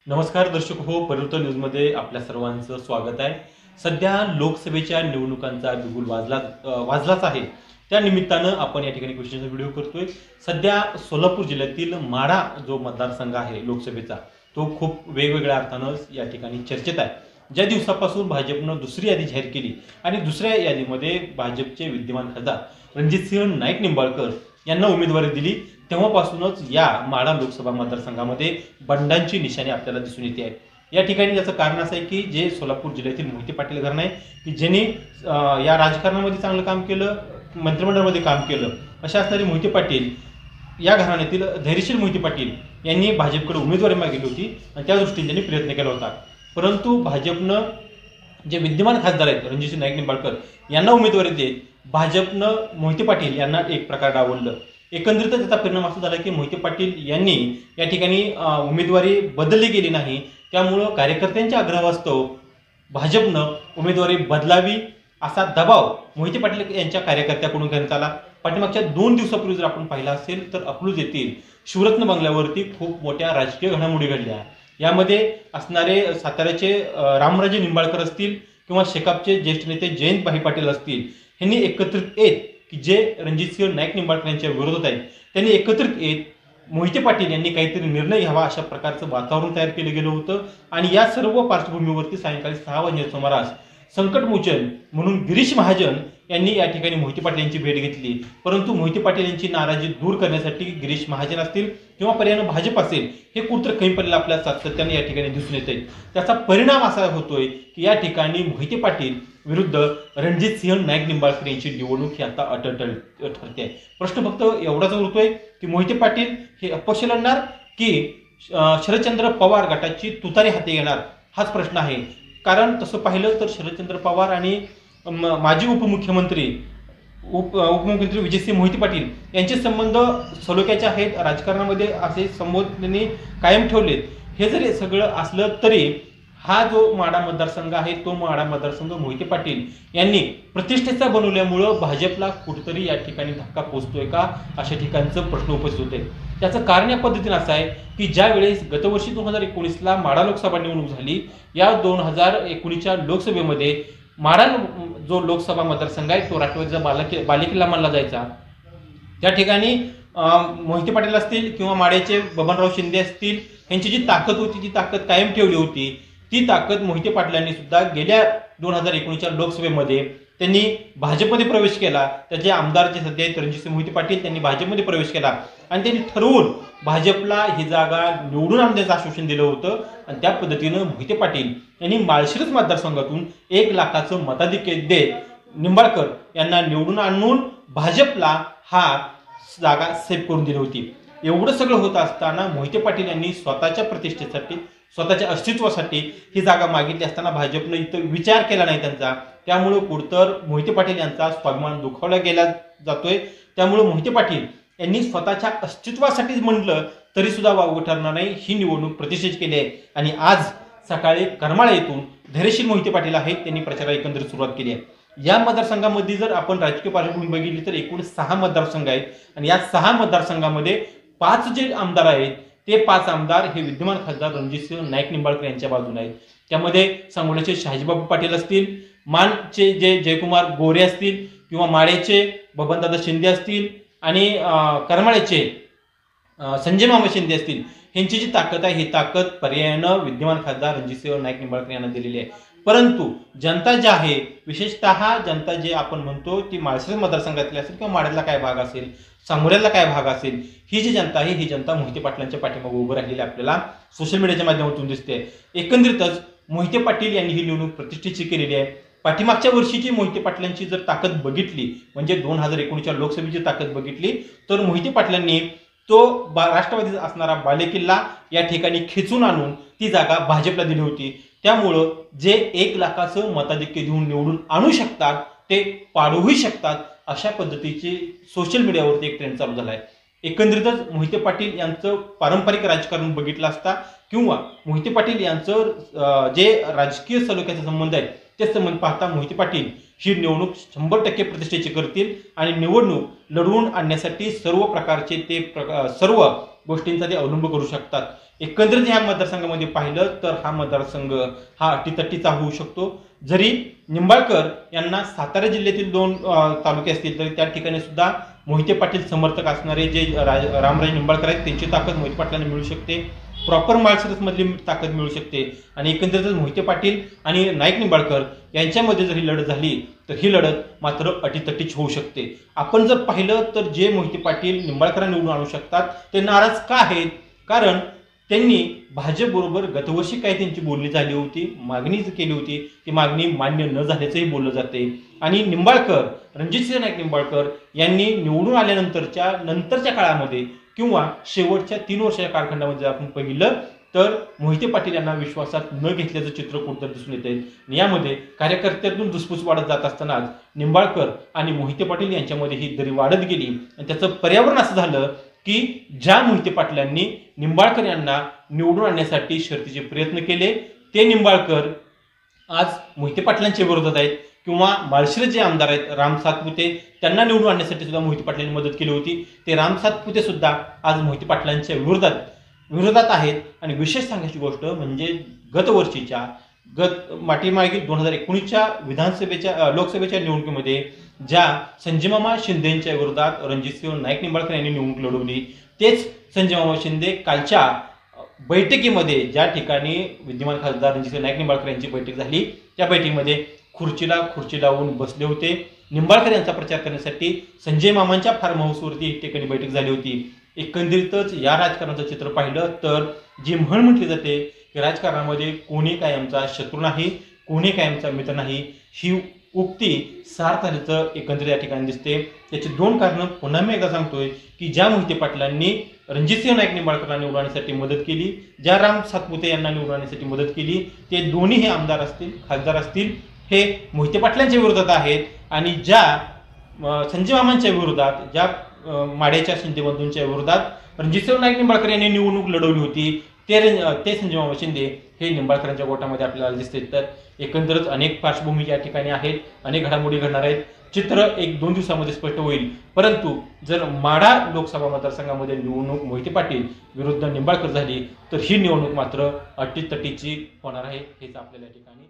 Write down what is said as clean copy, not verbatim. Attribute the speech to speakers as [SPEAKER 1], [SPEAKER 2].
[SPEAKER 1] नमस्कार दर्शक हो, परिवर्तन न्यूजमध्ये आपल्या सर्वांचं स्वागत आहे। सध्या लोकसभेच्या निवडणुकांचा बिगुल वाजलाच आहे। त्या निमित्तानं आपण या ठिकाणी क्वेश्चनचा व्हिडिओ करतोय। सध्या सोलापूर जिल्ह्यातील माढा जो मतदारसंघ आहे लोकसभेचा, तो खूप वेगवेगळ्या अर्थानं या ठिकाणी चर्चेत आहे। ज्या दिवसापासून भाजपनं दुसरी यादी जाहीर केली आणि दुसऱ्या यादीमध्ये भाजपचे विद्यमान खासदार रणजितसिंह नाईक निंबाळकर यांना उमेदवारी दिली, तेव्हापासूनच या माढा लोकसभा मतदारसंघामध्ये बंडांची निशाणी आपल्याला दिसून येते आहे। या ठिकाणी याचं कारण असं आहे की जे सोलापूर जिल्ह्यातील मोहिते पाटील घराणं आहे की ज्यांनी या राजकारणामध्ये चांगलं काम केलं, मंत्रिमंडळामध्ये काम केलं, अशा असणारे मोहिते पाटील या घराण्यातील धैर्यशील मोहिते पाटील यांनी भाजपकडे उमेदवारी मागितली होती आणि त्या दृष्टीने त्यांनी प्रयत्न केला होता। परंतु भाजपनं जे विद्यमान खासदार आहेत रणजितसिंह नाईक निंबाळकर यांना उमेदवारी देत भाजपनं मोहिते पाटील यांना एक प्रकार डावललं। एकंदरीतच त्याचा परिणाम असा झाला की मोहिते पाटील यांनी या ठिकाणी उमेदवारी बदलली गेली नाही, त्यामुळं कार्यकर्त्यांच्या आग्रहास्तव भाजपनं उमेदवारी बदलावी असा दबाव मोहिते पाटील यांच्या कार्यकर्त्याकडून करण्यात आला। पाठीमागच्या 2 दिवसापूर्वी जर आपण पाहिलं असेल तर अकलूज येथील शिवरत्न बंगल्यावरती खूप मोठ्या राजकीय घडामोडी घडल्या। यामध्ये असणारे साताऱ्याचे रामराजे निंबाळकर असतील किंवा शेकापचे ज्येष्ठ नेते जयंतभाई पाटील असतील, यांनी एकत्रित येत की जे रणजितसिंह नाईक निंबाळकर यांच्या विरोधात आहेत त्यांनी एकत्रित येत मोहिते पाटील यांनी काहीतरी निर्णय घ्यावा अशा प्रकारचं वातावरण तयार केलं गेलं होतं। आणि या सर्व पार्श्वभूमीवरती सायंकाळी 6 वाजण्याच्या सुमारास संकटमोचन म्हणून गिरीश महाजन यांनी या ठिकाणी मोहिते पाटील यांची भेट घेतली। परंतु मोहिते पाटील यांची नाराजी दूर करण्यासाठी गिरीश महाजन असतील किंवा पर्यायानं भाजप असेल हे कुठं कमी पडलेलं आपल्या सातत्याने या ठिकाणी दिसून येत आहे। त्याचा परिणाम असा होतोय की या ठिकाणी मोहिते पाटील विरुद्ध रणजितसिंह नाईक निंबाळकर यांची निवडणूक ही आता अटळ ठरते आहे। प्रश्न फक्त एवढाच उरतोय की मोहिते पाटील हे अपक्ष लढणार की शरदचंद्र पवार गटाची तुतारी हाती घेणार, हाच प्रश्न आहे। कारण तसं पाहिलं तर शरदचंद्र पवार आणि माजी उपमुख्यमंत्री विजयसिंह मोहिते पाटील यांचे संबंध सलोख्याचे आहेत, राजकारणामध्ये असे संबंध त्यांनी कायम ठेवलेत। हे जरी सगळं असलं तरी हा जो माढा मतदारसंघ आहे तो माढा मतदारसंघ मोहिते पाटील यांनी प्रतिष्ठेचा बनवल्यामुळं भाजपला कुठेतरी या ठिकाणी धक्का पोचतोय का, अशा ठिकाणचं प्रश्न उपस्थित होते। त्याचं कारण या पद्धतीने असं आहे की ज्या वेळेस गतवर्षी 2019ला माढा लोकसभा निवडणूक झाली, या 2019च्या लोकसभेमध्ये माढा जो लोकसभा मतदारसंघ आहे तो राष्ट्रवादीचा बालेकिल्ला मानला जायचा। त्या ठिकाणी मोहिते पाटील असतील किंवा माढ्याचे बबनराव शिंदे असतील यांची जी ताकद होती ती ताकद कायम ठेवली होती। ती ताकद मोहिते पाटलांनी सुद्धा गेल्या 2019च्या लोकसभेमध्ये त्यांनी भाजपमध्ये प्रवेश केला। त्याचे आमदार जे सध्या आहेत रणजितसिंह मोहिते पाटील त्यांनी भाजपमध्ये प्रवेश केला आणि त्यांनी ठरवून भाजपला ही जागा निवडून आणण्याचं आश्वासन दिलं होतं। आणि त्या पद्धतीनं मोहिते पाटील यांनी माळशिरस मतदारसंघातून 1 लाखाचं मताधिक्य देत निंबाळकर यांना निवडून आणून भाजपला हा जागा सेव्ह करून दिली होती। एवढं सगळं होत असताना मोहिते पाटील यांनी स्वतःच्या प्रतिष्ठेसाठी, स्वतःच्या अस्तित्वासाठी ही जागा मागितली असताना भाजपनं इथं विचार केला नाही त्यांचा, त्यामुळे कुठतर मोहिते पाटील यांचा स्वाभिमान दुखावला गेला जातोय। त्यामुळे मोहिते पाटील यांनी स्वतःच्या अस्तित्वासाठीच म्हटलं तरी सुद्धा वावगं ठरणार नाही, ही निवडणूक प्रतिष्ठेची केली आहे। आणि आज सकाळी करमाळा येथून धैर्यशील मोहिते पाटील आहेत त्यांनी प्रचाराला एकंदरीत सुरुवात केली आहे। या मतदारसंघामध्ये जर आपण राजकीय पार्श्वभूमी बघितली तर एकूण 6 मतदारसंघ आहेत आणि या 6 मतदारसंघामध्ये 5 जे आमदार आहेत ते 5 आमदार हे विद्यमान खासदार रणजितसिंह नाईक निंबाळकर यांच्या बाजूने आहेत। त्यामध्ये सांगोल्याचे शहाजीबाबू पाटील असतील, मानचे जे जयकुमार गोरे असतील किंवा माढ्याचे बबनदादा शिंदे असतील आणि करमाळ्याचे संजय मामा शिंदे असतील, यांची जी ताकद आहे ही ताकद पर्यायानं विद्यमान खासदार रणजितसिंह नाईक निंबाळकर यांना दिलेली आहे। परंतु जनता जी आहे, विशेषतः जनता जे आपण म्हणतो ती माळशिरस मतदारसंघातली असेल किंवा माढ्यातला काय भाग असेल, सांगोल्यातला काय भाग असेल, ही जी जनता आहे ही जनता मोहिते पाटलांच्या पाठीमागे उभं राहिलेली आपल्याला सोशल मीडियाच्या माध्यमातून दिसते। एकंदरीतच मोहिते पाटील यांनी ही निवडणूक प्रतिष्ठेची केलेली आहे। पाठीमागच्या वर्षीची मोहिते पाटलांची जर ताकद बघितली, म्हणजे 2019च्या लोकसभेची ताकद बघितली, तर मोहिते पाटलांनी तो राष्ट्रवादीचा असणारा बालेकिल्ला या ठिकाणी खेचून आणून ती जागा भाजपला दिली होती। त्यामुळं जे 1 लाखाचं मताधिक्य देऊन निवडून आणू शकतात ते पाडूही शकतात, अशा पद्धतीची सोशल मीडियावरती एक ट्रेंड चालू झाला आहे। एकंदरीतच मोहिते पाटील यांचं पारंपरिक राजकारण बघितलं असता किंवा मोहिते पाटील यांचं जे राजकीय सलोख्याचे संबंध आहेत ते संबंध पाहता मोहिते पाटील ही निवडणूक 100% प्रतिष्ठेची करतील आणि निवडणूक लढवून आणण्यासाठी सर्व प्रकारचे ते सर्व गोष्टींचा ते अवलंब करू शकतात. एकंदरीत ह्या मतदारसंघामध्ये पाहिलं तर हा मतदारसंघ हा अटीतटीचा होऊ शकतो. जरी निंबाळकर यांना सातारा जिल्ह्यातील 2 तालुके असतील तरी त्या ठिकाणी सुद्धा मोहिते पाटील समर्थक असणारे जे रामराजे निंबाळकर आहेत त्यांची ताकद मोहिते पाटलांना मिळू शकते. प्रॉपर माळशिरस मधली ताकद मिळू शकते आणि एकंदरीत मोहिते पाटील आणि नाईक निंबाळकर यांच्यामध्ये जर ही लढत झाली तर ही लढत मात्र अटीतटीच होऊ शकते. आपण जर पाहिलं तर जे मोहिते पाटील निंबाळकरांना निवडून आणू शकतात ते नाराज का आहेत? कारण त्यांनी भाजपबरोबर गतवर्षी काही त्यांची बोलणी झाली होती, मागणी केली होती, ती मागणी मान्य न झाल्याचंही बोललं जाते. आणि निंबाळकर रणजितसिंह नाईक निंबाळकर यांनी निवडून नंतरच्या काळामध्ये किंवा शेवटच्या 3 वर्षाच्या कालखंडामध्ये जर आपण पाहिलं तर मोहिते पाटील यांना विश्वासात न घेतल्याचं चित्र कुठं दिसून येते. यामध्ये कार्यकर्त्यातून धुसफूस वाढत जात असतानाच निंबाळकर आणि मोहिते पाटील यांच्यामध्ये ही दरी वाढत गेली आणि त्याचं पर्यावरण असं झालं की ज्या मोहिते पाटलांनी निंबाळकर यांना निवडून आणण्यासाठी शर्थीचे प्रयत्न केले ते निंबाळकर आज मोहिते पाटलांच्या विरोधात आहेत किंवा माळशिरस जे आमदार आहेत राम सातपुते त्यांना निवडून आणण्यासाठी सुद्धा मोहिते पाटलांनी मदत केली होती. ते राम सातपुते सुद्धा आज मोहिते पाटलांच्या विरोधात आहेत. आणि विशेष सांगायची गोष्ट म्हणजे गतवर्षीच्या मागील 2019च्या लोकसभेच्या निवडणुकीमध्ये ज्या संजय मामा शिंदेच्या विरोधात रणजितसिंह नाईक निंबाळकर यांनी निवडणूक लढवली तेच संजय मामा शिंदे कालच्या बैठकीमध्ये ज्या ठिकाणी विद्यमान खासदार रणजितसिंह नाईक निंबाळकर यांची बैठक झाली त्या बैठकीमध्ये खुर्ची लावून बसले होते. निंबाळकर यांचा प्रचार करण्यासाठी संजय मामांच्या फार्म हाऊसवरती एक ठिकाणी बैठक झाली होती. एकंदरीतच या राजकारणाचं चित्र पाहिलं तर जी म्हण म्हटली जाते की राजकारणामध्ये कोणी काय आमचा शत्रू नाही, कोणी काय आमचा मित्र नाही, ही उक्ती सार्थ झाल्याचं एकंदरीत या ठिकाणी दिसते. त्याची 2 कारणं पुन्हा मी एकदा सांगतोय की ज्या मोहिते पाटलांनी रणजितसिंह नाईक निंबाळकरला निवडून आणण्यासाठी मदत केली, ज्या राम सातपुते यांना निवडून आणण्यासाठी मदत केली, ते दोन्ही हे आमदार असतील खासदार असतील हे मोहिते पाटलांच्या विरोधात आहेत. आणि ज्या संजय मामांच्या विरोधात ज्या माड्याच्या शिंदे बंधूंच्या विरोधात रणजितसिंह नाईक निंबाळकर यांनी निवडणूक लढवली होती ते संजय मामा शिंदे हे निंबाळकरांच्या गोटामध्ये आपल्याला दिसते. तर एकंदरच अनेक पार्श्वभूमी या ठिकाणी आहेत, अनेक घडामोडी घडणार आहेत. चित्र 1-2 दिवसामध्ये स्पष्ट होईल. परंतु जर माढा लोकसभा मतदारसंघामध्ये निवडणूक मोहिते पाटील विरुद्ध निंबाळकर झाली तर ही निवडणूक मात्र अटीतटीची होणार आहे हेच आपल्याला या ठिकाणी